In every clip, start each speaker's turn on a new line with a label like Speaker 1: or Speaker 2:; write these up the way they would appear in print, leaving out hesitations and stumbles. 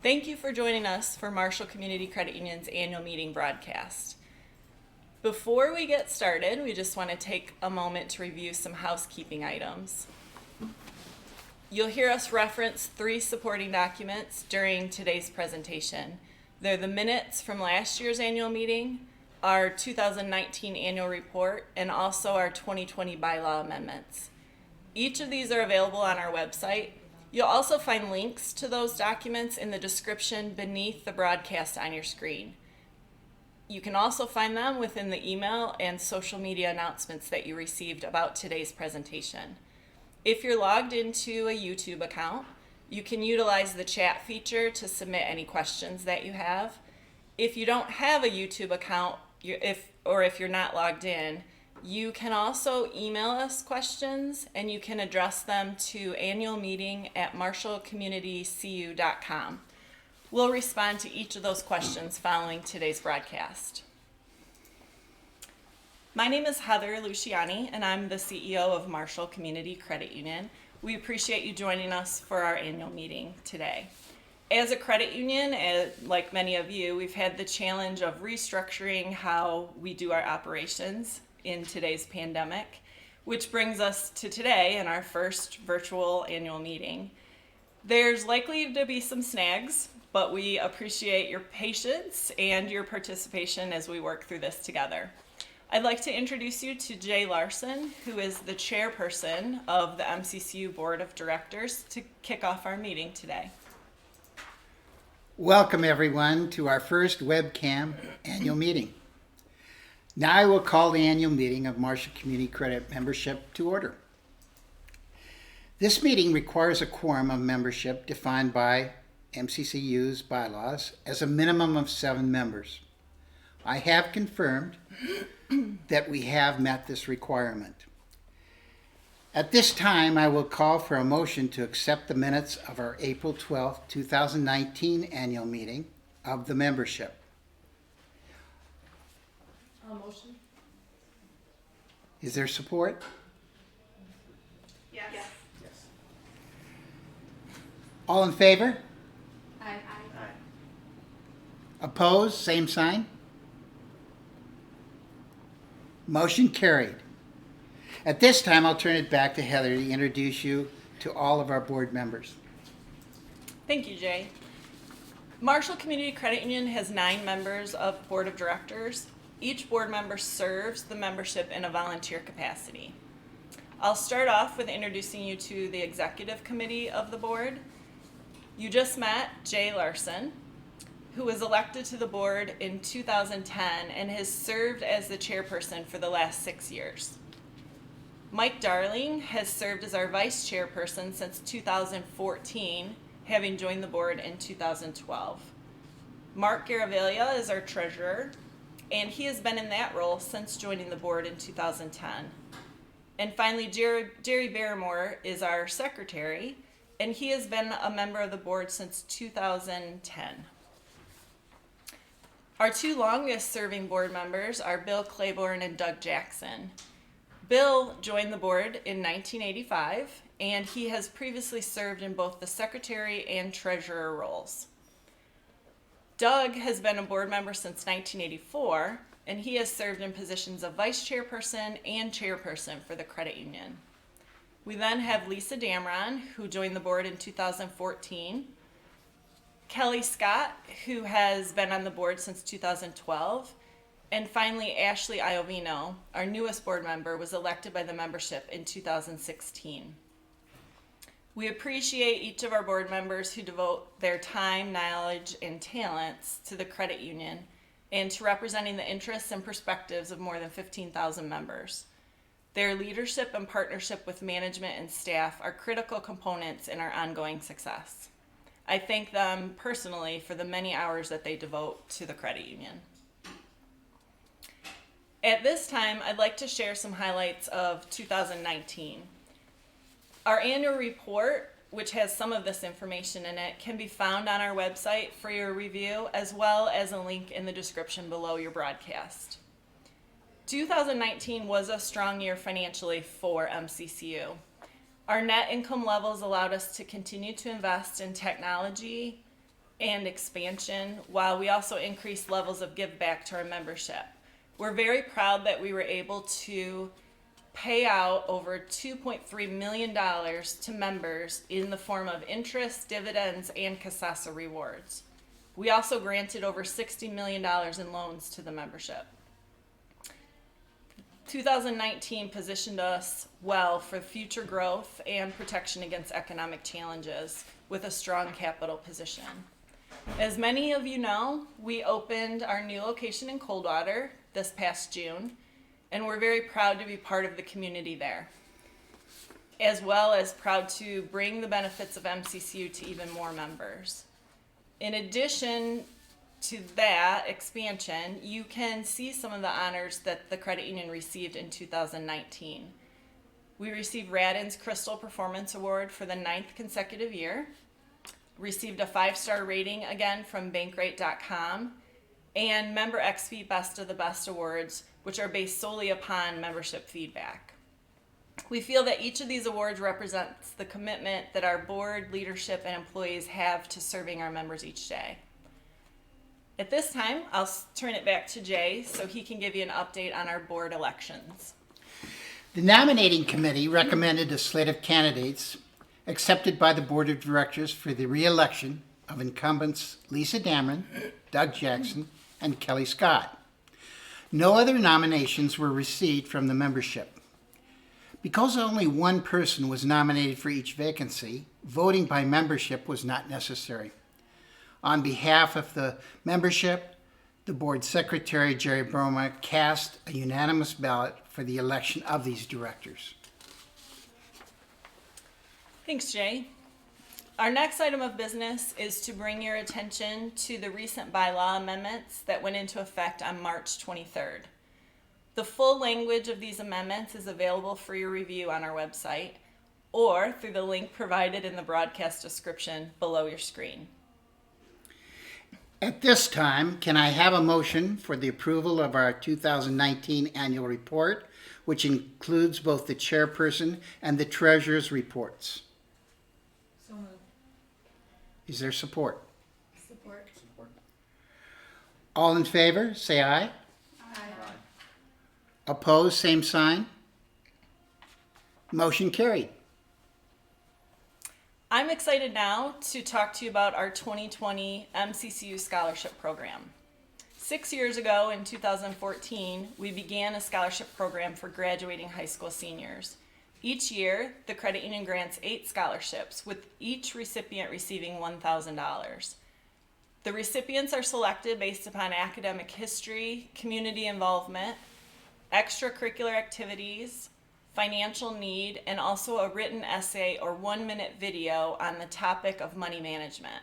Speaker 1: Thank you for joining us for Marshall Community Credit Union's annual meeting broadcast. Before we get started, we just want to take a moment to review some housekeeping items. You'll hear us reference 3 supporting documents during today's presentation. They're the minutes from last year's annual meeting, our 2019 annual report, and also our 2020 bylaw amendments. Each of these are available on our website. You'll also find links to those documents in the description beneath the broadcast on your screen. You can also find them within the email and social media announcements that you received about today's presentation. If you're logged into a YouTube account, you can utilize the chat feature to submit any questions that you have. If you don't have a YouTube account, if you're not logged in, you can also email us questions and you can address them to annualmeeting@marshallcommunitycu.com. We'll respond to each of those questions following today's broadcast. My name is Heather Luciani and I'm the CEO of Marshall Community Credit Union. We appreciate you joining us for our annual meeting today. As a credit union, like many of you, we've had the challenge of restructuring how we do our operations in today's pandemic, which brings us to today and our first virtual annual meeting. There's likely to be some snags, but we appreciate your patience and your participation as we work through this together. I'd like to introduce you to Jay Larson, who is the chairperson of the MCCU Board of Directors, to kick off our meeting today.
Speaker 2: Welcome everyone to our first webcam annual meeting. Now I will call the annual meeting of Marshall Community Credit Membership to order. This meeting requires a quorum of membership defined by MCCU's bylaws as a minimum of 7 members. I have confirmed that we have met this requirement. At this time, I will call for a motion to accept the minutes of our April 12, 2019 annual meeting of the membership.
Speaker 1: Motion?
Speaker 2: Is there support?
Speaker 1: Yes.
Speaker 2: All in favor?
Speaker 1: Aye.
Speaker 2: Opposed? Same sign? Motion carried. At this time, I'll turn it back to Heather to introduce you to all of our board members.
Speaker 1: Thank you, Jay. Marshall Community Credit Union has 9 members of Board of Directors. Each board member serves the membership in a volunteer capacity. I'll start off with introducing you to the executive committee of the board. You just met Jay Larson, who was elected to the board in 2010 and has served as the chairperson for the last 6 years. Mike Darling has served as our vice chairperson since 2014, having joined the board in 2012. Mark Garavaglia is our treasurer, and he has been in that role since joining the board in 2010. And finally, Jerry Barrymore is our secretary, and he has been a member of the board since 2010. Our 2 longest serving board members are Bill Claiborne and Doug Jackson. Bill joined the board in 1985, and he has previously served in both the secretary and treasurer roles. Doug has been a board member since 1984, and he has served in positions of vice chairperson and chairperson for the credit union. We then have Lisa Damron, who joined the board in 2014, Kelly Scott, who has been on the board since 2012, and finally Ashley Iovino, our newest board member, was elected by the membership in 2016. We appreciate each of our board members who devote their time, knowledge, and talents to the credit union and to representing the interests and perspectives of more than 15,000 members. Their leadership and partnership with management and staff are critical components in our ongoing success. I thank them personally for the many hours that they devote to the credit union. At this time, I'd like to share some highlights of 2019. Our annual report, which has some of this information in it, can be found on our website for your review, as well as a link in the description below your broadcast. 2019 was a strong year financially for MCCU. Our net income levels allowed us to continue to invest in technology, and expansion, while we also increased levels of give back to our membership. We're very proud that we were able to pay out over $2.3 million to members in the form of interest, dividends, and CASASA rewards. We also granted over $60 million in loans to the membership. 2019 positioned us well for future growth and protection against economic challenges with a strong capital position. As many of you know, we opened our new location in Coldwater this past June, and we're very proud to be part of the community there, as well as proud to bring the benefits of MCCU to even more members. In addition to that expansion, you can see some of the honors that the credit union received in 2019. We received Radin's Crystal Performance Award for the 9th consecutive year, received a 5-star rating again from Bankrate.com, and Member XP Best of the Best Awards, which are based solely upon membership feedback. We feel that each of these awards represents the commitment that our board, leadership, and employees have to serving our members each day. At this time, I'll turn it back to Jay so he can give you an update on our board elections.
Speaker 2: The nominating committee recommended a slate of candidates accepted by the board of directors for the re-election of incumbents Lisa Dameron, Doug Jackson, and Kelly Scott. No other nominations were received from the membership. Because only one person was nominated for each vacancy, voting by membership was not necessary. On behalf of the membership, the board secretary, Jerry Broma, cast a unanimous ballot for the election of these directors.
Speaker 1: Thanks, Jay. Our next item of business is to bring your attention to the recent bylaw amendments that went into effect on March 23rd. The full language of these amendments is available for your review on our website or through the link provided in the broadcast description below your screen.
Speaker 2: At this time, can I have a motion for the approval of our 2019 annual report, which includes both the chairperson and the treasurer's reports?
Speaker 3: So moved.
Speaker 2: Is there support?
Speaker 3: Support.
Speaker 2: All in favor, say aye.
Speaker 3: Aye.
Speaker 2: Opposed, same sign. Motion carried.
Speaker 1: I'm excited now to talk to you about our 2020 MCCU Scholarship Program. 6 years ago, in 2014, we began a scholarship program for graduating high school seniors. Each year, the credit union grants 8 scholarships, with each recipient receiving $1,000. The recipients are selected based upon academic history, community involvement, extracurricular activities, financial need, and also a written essay or 1-minute video on the topic of money management.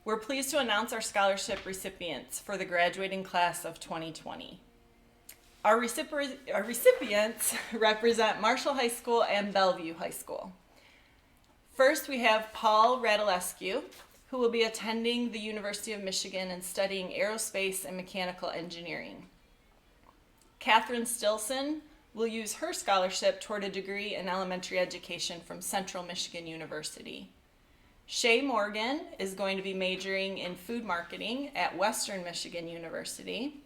Speaker 1: We're pleased to announce our scholarship recipients for the graduating class of 2020. Our recipients represent Marshall High School and Bellevue High School. First, we have Paul Radulescu, who will be attending the University of Michigan and studying aerospace and mechanical engineering. Catherine Stilson will use her scholarship toward a degree in elementary education from Central Michigan University. Shay Morgan is going to be majoring in food marketing at Western Michigan University.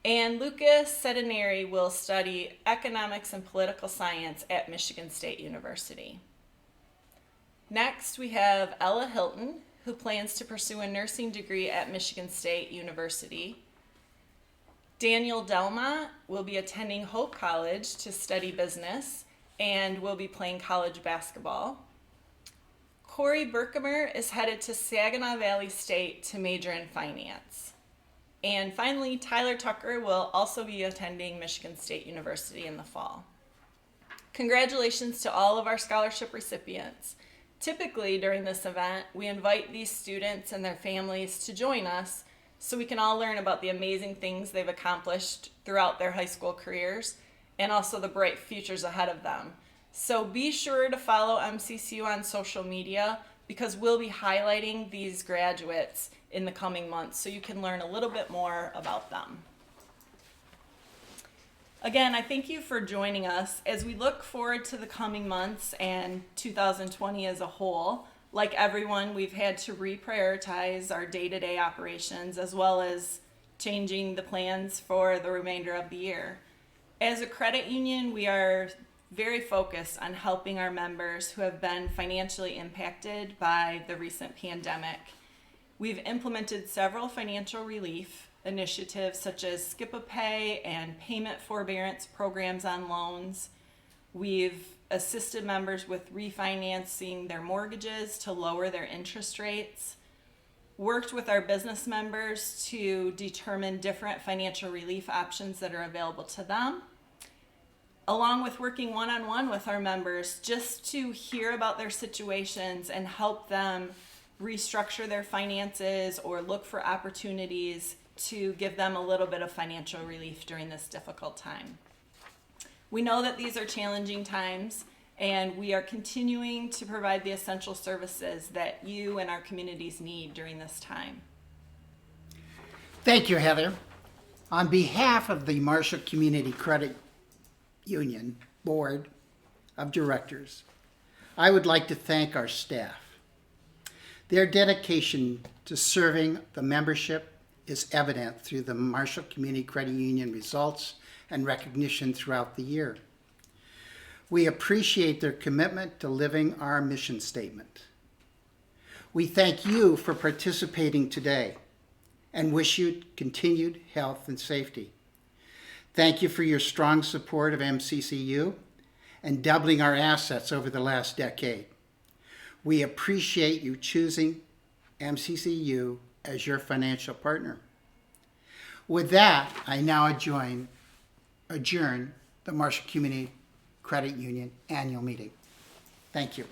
Speaker 1: And Lucas Sedineri will study economics and political science at Michigan State University. Next, we have Ella Hilton, who plans to pursue a nursing degree at Michigan State University. Daniel Delma will be attending Hope College to study business and will be playing college basketball. Corey Berkemer is headed to Saginaw Valley State to major in finance. And finally, Tyler Tucker will also be attending Michigan State University in the fall. Congratulations to all of our scholarship recipients. Typically during this event, we invite these students and their families to join us so we can all learn about the amazing things they've accomplished throughout their high school careers and also the bright futures ahead of them. So be sure to follow MCCU on social media because we'll be highlighting these graduates in the coming months so you can learn a little bit more about them. Again, I thank you for joining us. As we look forward to the coming months and 2020 as a whole, Like everyone, we've had to reprioritize our day-to-day operations as well as changing the plans for the remainder of the year. As a credit union, we are very focused on helping our members who have been financially impacted by the recent pandemic. We've implemented several financial relief initiatives such as skip-a-pay and payment forbearance programs on loans. We've assisted members with refinancing their mortgages to lower their interest rates, worked with our business members to determine different financial relief options that are available to them, along with working one-on-one with our members just to hear about their situations and help them restructure their finances or look for opportunities to give them a little bit of financial relief during this difficult time. We know that these are challenging times, and we are continuing to provide the essential services that you and our communities need during this time.
Speaker 2: Thank you, Heather. On behalf of the Marshall Community Credit Union Board of Directors, I would like to thank our staff. Their dedication to serving the membership is evident through the Marshall Community Credit Union results and recognition throughout the year. We appreciate their commitment to living our mission statement. We thank you for participating today and wish you continued health and safety. Thank you for your strong support of MCCU and doubling our assets over the last decade. We appreciate you choosing MCCU as your financial partner. With that, I now adjourn the Marshall Community Credit Union annual meeting. Thank you.